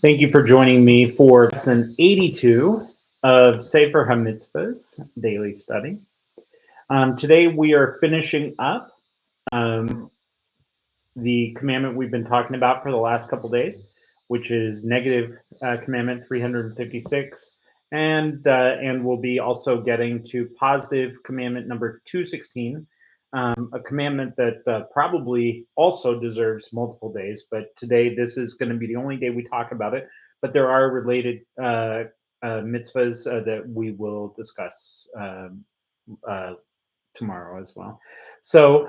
Thank you for joining me for lesson 82 of Sefer HaMitzvos daily study. Today we are finishing up um, the commandment we've been talking about for the last couple days, which is negative commandment 356, and we'll be also getting to positive commandment number 216, a commandment that probably also deserves multiple days, but today this is going to be the only day we talk about it. But there are related mitzvahs that we will discuss uh, tomorrow as well. So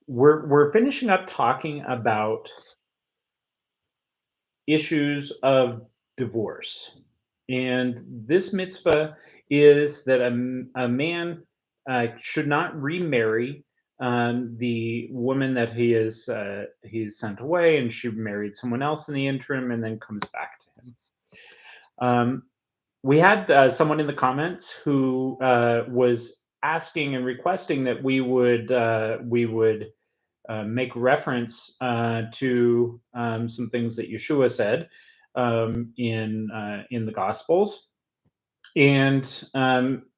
we're finishing up talking about issues of divorce, and this mitzvah is that a man should not remarry the woman that he's sent away, and she married someone else in the interim, and then comes back to him. We had someone in the comments who was asking and requesting that we would make reference to some things that Yeshua said in the Gospels, and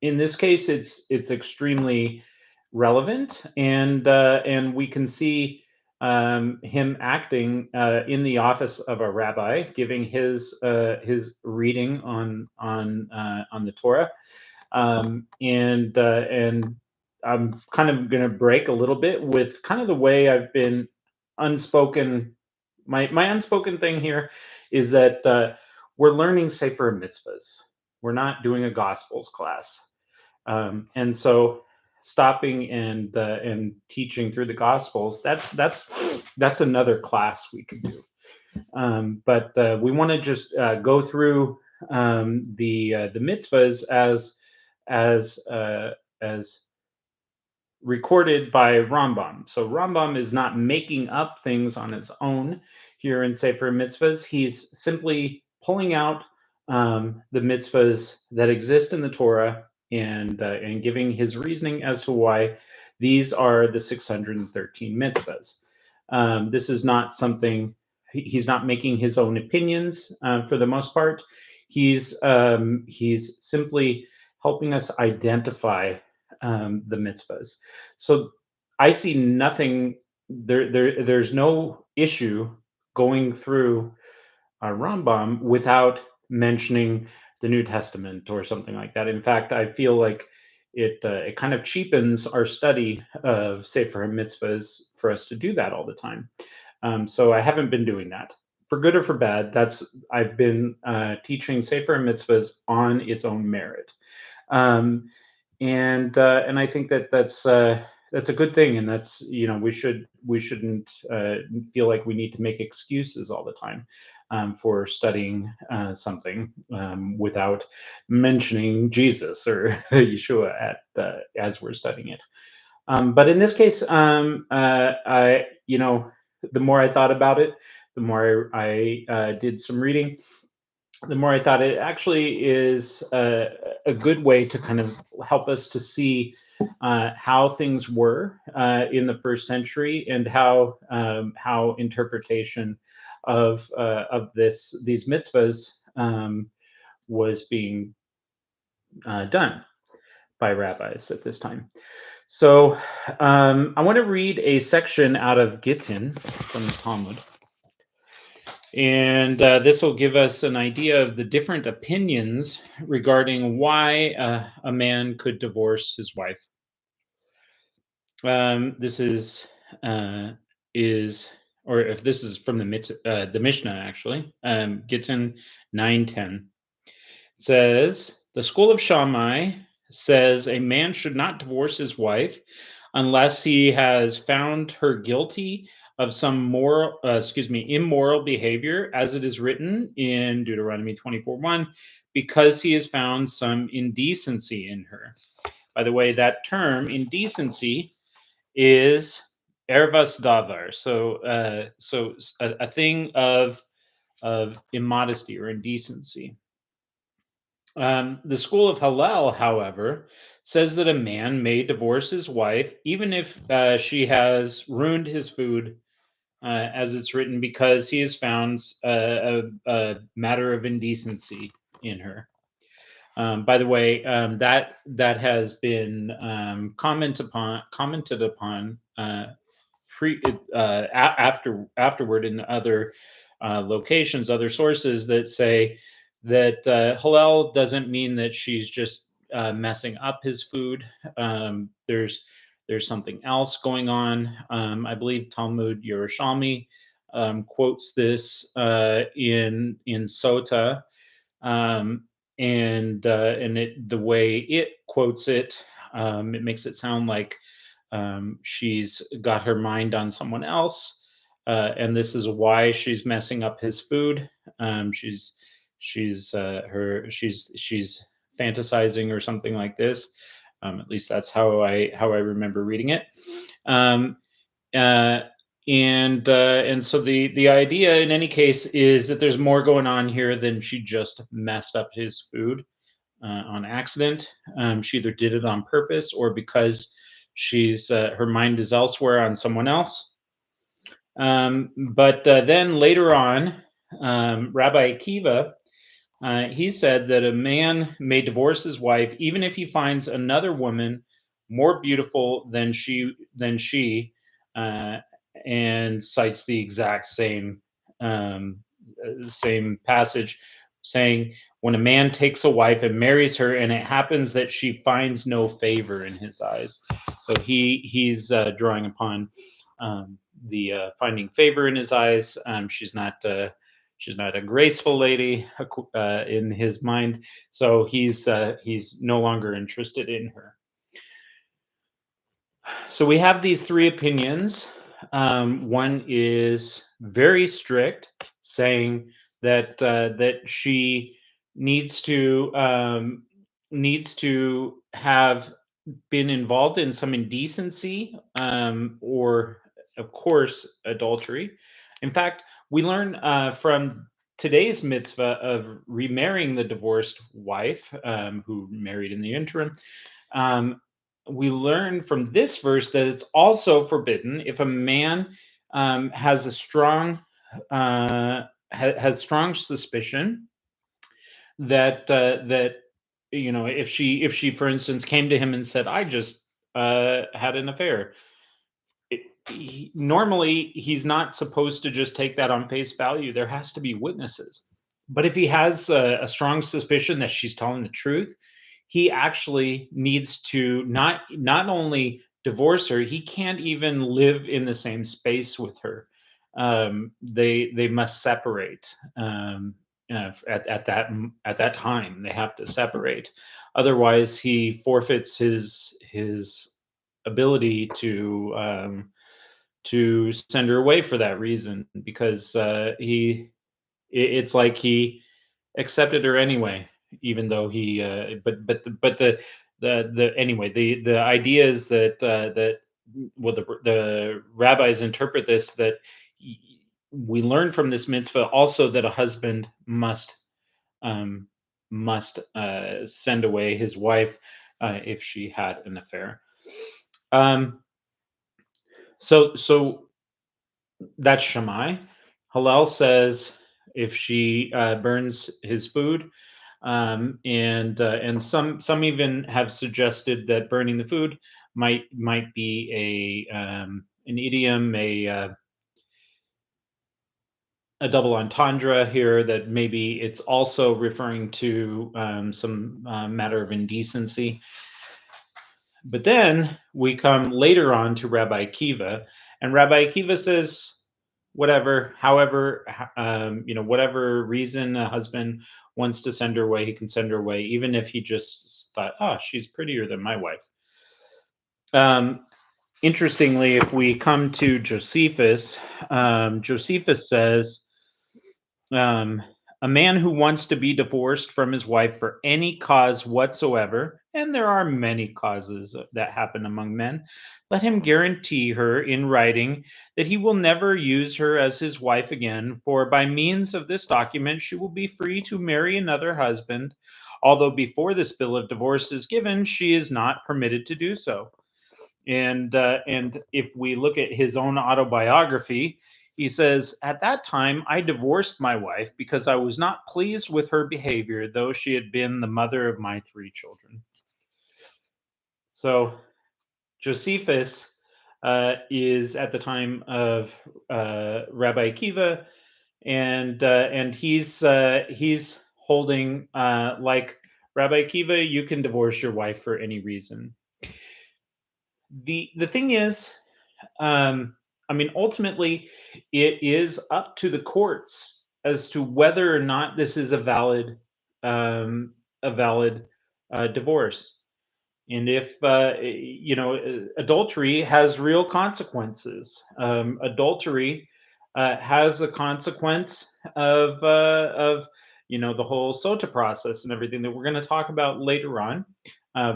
in this case, it's extremely relevant, and we can see him acting in the office of a rabbi, giving his reading on the Torah, and I'm kind of going to break a little bit with kind of the way I've been unspoken. My unspoken thing here is that we're learning Sefer Mitzvahs. We're not doing a Gospels class, and so stopping and teaching through the Gospels, that's another class we could do. But we want to just go through the mitzvahs as recorded by Rambam. So Rambam is not making up things on his own here in Sefer Mitzvahs. He's simply pulling out the mitzvahs that exist in the Torah and giving his reasoning as to why these are the 613 mitzvahs. This is not something he's not making his own opinions for the most part. He's simply helping us identify the mitzvahs. So I see nothing. There's no issue going through Rambam without mentioning the New Testament or something like that. In fact, I feel like it kind of cheapens our study of Sefer HaMitzvahs for us to do that all the time. So I haven't been doing that. For good or for bad, I've been teaching Sefer HaMitzvahs on its own merit. And I think that's a good thing, and that's we shouldn't feel like we need to make excuses all the time for studying something without mentioning Jesus or Yeshua as we're studying it. But in this case, the more I thought about it, the more I did some reading, the more I thought it actually is a good way to kind of help us to see how things were in the first century, and how interpretation of these mitzvahs was being done by rabbis at this time. So I want to read a section out of Gittin from the Talmud. And this will give us an idea of the different opinions regarding why a man could divorce his wife. This or if this is from the Mishnah, actually, Gittin 9:10. It says, the school of Shammai says a man should not divorce his wife unless he has found her guilty of some immoral behavior, as it is written in Deuteronomy 24:1, because he has found some indecency in her. By the way, that term indecency is ervas davar, so a thing of immodesty or indecency. The school of Hillel, however, says that a man may divorce his wife even if she has ruined his food as it's written, because he has found a matter of indecency in her. By the way, that has been commented upon afterward in other locations, other sources that say that Hillel doesn't mean that she's just messing up his food. There's something else going on. I believe Talmud Yerushalmi quotes this in Sota, um, the way it quotes it, it makes it sound like she's got her mind on someone else, and this is why she's messing up his food. She's fantasizing or something like this. At least that's how I remember reading it. Um, uh, and so the idea in any case is that there's more going on here than she just messed up his food on accident. She either did it on purpose or because she's her mind is elsewhere on someone else. But then later on, Rabbi Akiva, he said that a man may divorce his wife even if he finds another woman more beautiful than she, uh, and cites the exact um, same passage, saying, "When a man takes a wife and marries her, and it happens that she finds no favor in his eyes." So he's drawing upon the finding favor in his eyes. She's not a graceful lady in his mind, so he's no longer interested in her. So we have these three opinions. One is very strict, saying that she needs to needs to have been involved in some indecency, or, of course, adultery. In fact, we learn from today's mitzvah of remarrying the divorced wife, who married in the interim. Um, we learn from this verse that it's also forbidden if a man has a strong has strong suspicion that if she for instance came to him and said, "I just had an affair," normally he's not supposed to just take that on face value. There has to be witnesses. But if he has a strong suspicion that she's telling the truth, he actually needs to not only divorce her, he can't even live in the same space with her. They must separate. At that time, they have to separate. Otherwise, he forfeits his ability to send her away for that reason, because it's like he accepted her anyway, even though he but the anyway, the idea is that well, the rabbis interpret this, that we learn from this mitzvah also that a husband um, must send away his wife if she had an affair. Um, so that's Shammai. Hillel says if she burns his food, and some even have suggested that burning the food might be an idiom, a double entendre here, that maybe it's also referring to some matter of indecency. But then we come later on to Rabbi Akiva, and Rabbi Akiva says, whatever, however, whatever reason a husband wants to send her away, he can send her away, even if he just thought, "Oh, she's prettier than my wife." Um, Interestingly, if we come to Josephus, Josephus says, um, a man who wants to be divorced from his wife for any cause whatsoever, and there are many causes that happen among men, let him guarantee her in writing that he will never use her as his wife again, for by means of this document she will be free to marry another husband, although before this bill of divorce is given, she is not permitted to do so. And if we look at his own autobiography, he says, "At that time, I divorced my wife because I was not pleased with her behavior, though she had been the mother of my 3 children." So Josephus is at the time of Rabbi Akiva, and he's holding like Rabbi Akiva, you can divorce your wife for any reason. The thing is, um, I mean, ultimately, it is up to the courts as to whether or not this is um, a valid divorce. And if adultery has real consequences. Adultery has a consequence of the whole sota process and everything that we're going to talk about later on.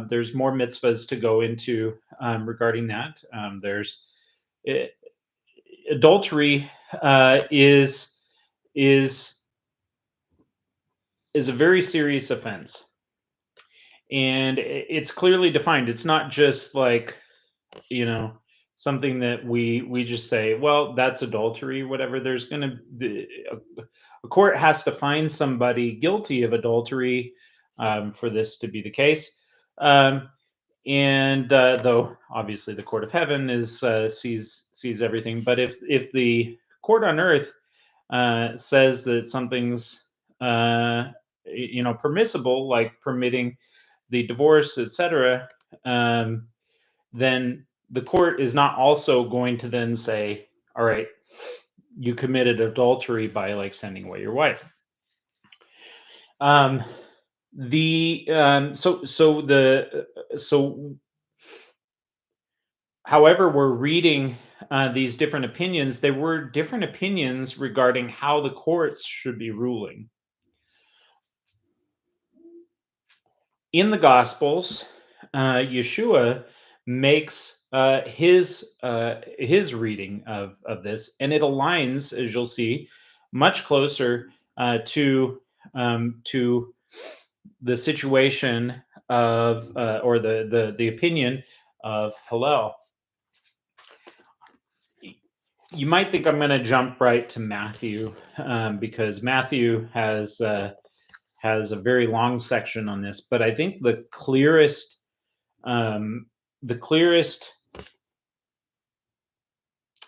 There's more mitzvahs to go into regarding that. There's eh, adultery is is is a very serious offense, and it's clearly defined. It's not just like you know something that we just say, well, that's adultery, whatever. There's going to be a court has to find somebody guilty of adultery for this to be the case. Um, and though obviously the court of heaven is sees everything, but if the court on earth says that something's permissible, like permitting the divorce, etc., um, then the court is not also going to then say, all right, you committed adultery by like sending away your wife. Um, the so the so However we're reading these different opinions, there were different opinions regarding how the courts should be ruling. In the Gospels, Yeshua makes his reading of this, and it aligns, as you'll see, much closer to the situation of or the opinion of Hillel. You might think I'm going to jump right to Matthew because Matthew has a very long section on this, but I think um, the clearest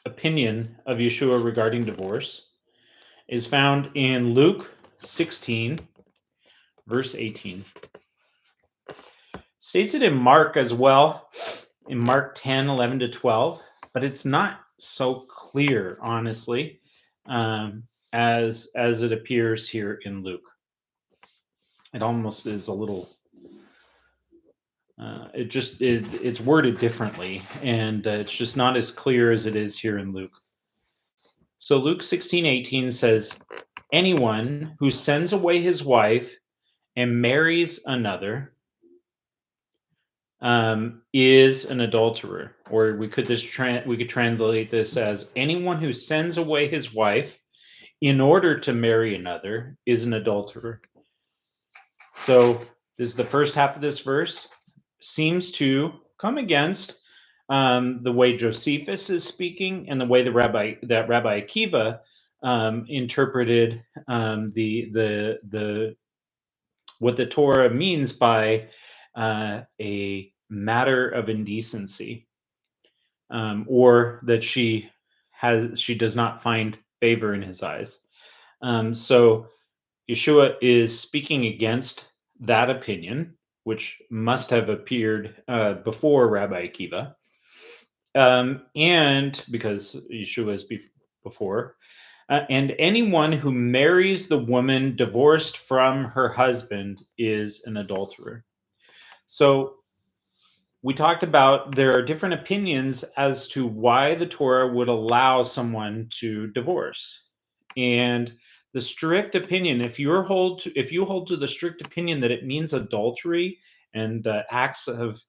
opinion of Yeshua regarding divorce is found in Luke 16, verse 18. States it in Mark as well, in Mark 10, 11 to 12, but it's not so clear, honestly, as it appears here in Luke. It almost is a little it's worded differently, and it's just not as clear as it is here in Luke. So Luke 16:18 says, anyone who sends away his wife and marries another is an adulterer. Or we could translate this as, anyone who sends away his wife in order to marry another is an adulterer. So this is the first half of this verse seems to come against the way Josephus is speaking and the way Rabbi Akiva interpreted the what the Torah means by a matter of indecency, or that she does not find favor in his eyes. So Yeshua is speaking against that opinion, which must have appeared before Rabbi Akiva, and because Yeshua is before, and anyone who marries the woman divorced from her husband is an adulterer. So we talked about there are different opinions as to why the Torah would allow someone to divorce. And the strict opinion, if you hold to the strict opinion that it means adultery and the acts of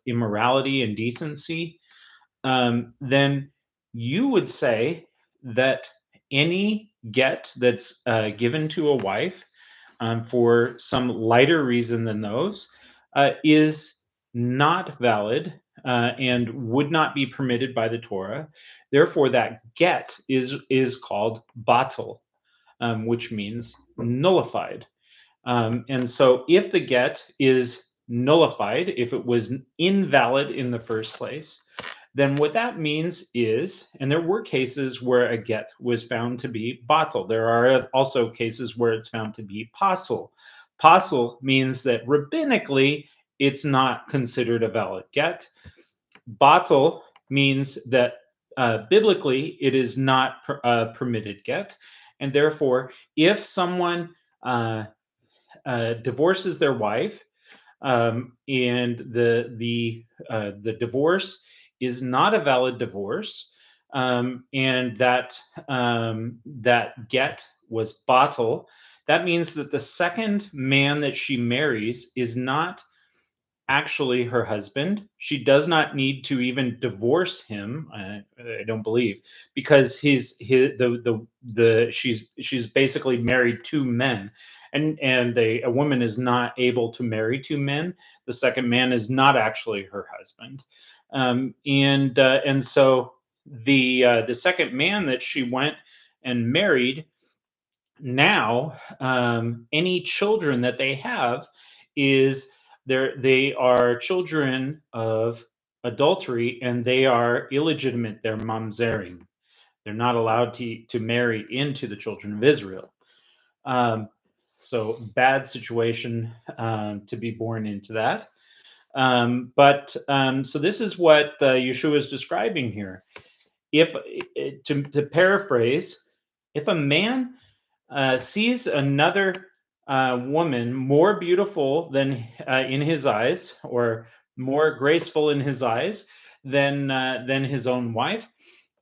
immorality and decency, then you would say that any get that's given to a wife for some lighter reason than those is not valid and would not be permitted by the Torah. Therefore, that get is called batal, which means nullified. And so, if the get is nullified, if it was invalid in the first place, then what that means is, and there were cases where a get was found to be batal. There are also cases where it's found to be pasul. Pasul means that rabbinically it's not considered a valid get. Batal means that biblically it is not permitted get, and therefore, if someone divorces their wife, and the divorce is not a valid divorce, and that get was batal. That means that the second man that she marries is not actually her husband. She does not need to even divorce him. I don't believe, because his the she's basically married two men, and a woman is not able to marry two men. The second man is not actually her husband, and so the second man that she went and married, now any children that they have is they are children of adultery, and they are illegitimate. They're mamzerim. They're not allowed to marry into the children of Israel. um, so bad situation to be born into that. But so this is what Yeshua is describing here. If to paraphrase, if a man sees another woman more beautiful than in his eyes, or more graceful in his eyes than his own wife,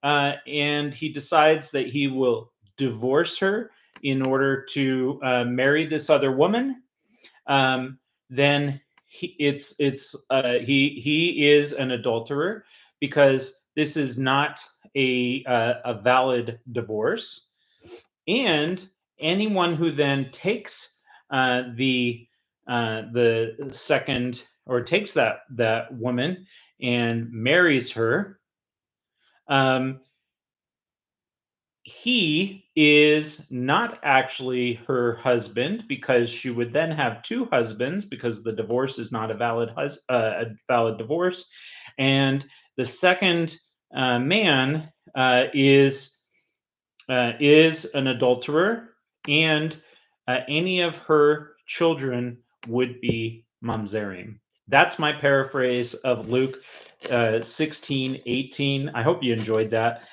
and he decides that he will divorce her in order to marry this other woman, um, then he is an adulterer, because this is not a valid divorce. And anyone who then takes the second, or takes that woman and marries her, um, he is not actually her husband, because she would then have two husbands, because the divorce is not a valid divorce. And the second man is an adulterer, and any of her children would be mamzerim. That's my paraphrase of Luke 16:18. I hope you enjoyed that.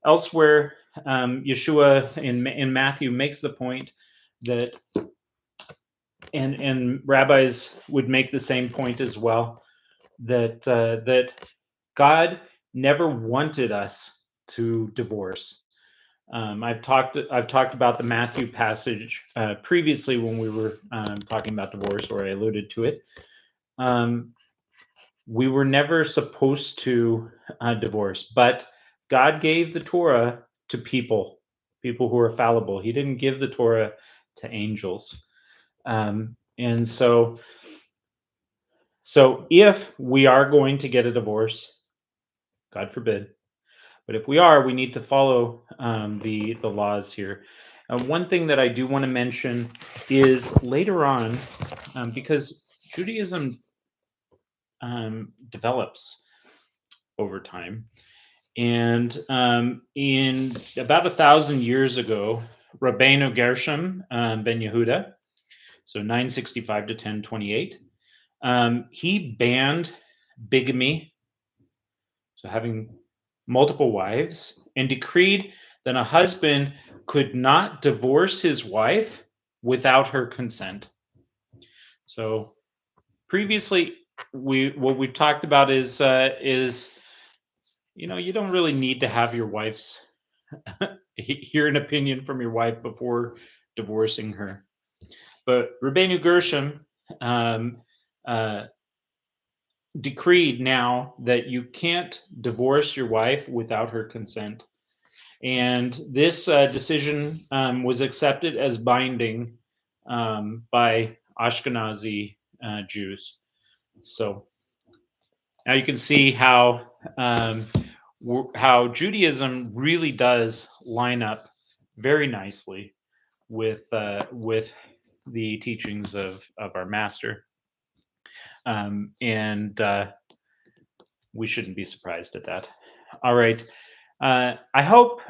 Elsewhere, Yeshua in Matthew makes the point that, and rabbis would make the same point as well, that God never wanted us to divorce. I've talked about the Matthew passage previously when we were talking about divorce, or I alluded to it. Um, we were never supposed to divorce, but God gave the Torah to people who are fallible. He didn't give the Torah to angels. And so if we are going to get a divorce, God forbid, but if we are, we need to follow the laws here. One thing that I do want to mention is later on, because Judaism develops over time, and in about 1,000 years ago, Rabbeinu Gershom ben Yehuda, so 965 to 1028, he banned bigamy, so having multiple wives, and decreed that a husband could not divorce his wife without her consent. So previously, what we've talked about is you don't really need to have your wife's hear an opinion from your wife before divorcing her. But Rabbeinu Gershom um, uh, decreed now that you can't divorce your wife without her consent. And this decision was accepted as binding by Ashkenazi Jews. So now you can see how how Judaism really does line up very nicely with the teachings of our master, and we shouldn't be surprised at that. All right. I hope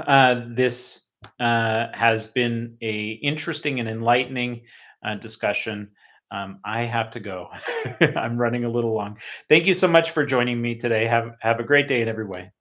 this has been a interesting and enlightening discussion. I have to go. I'm running a little long. Thank you so much for joining me today. Have a great day in every way.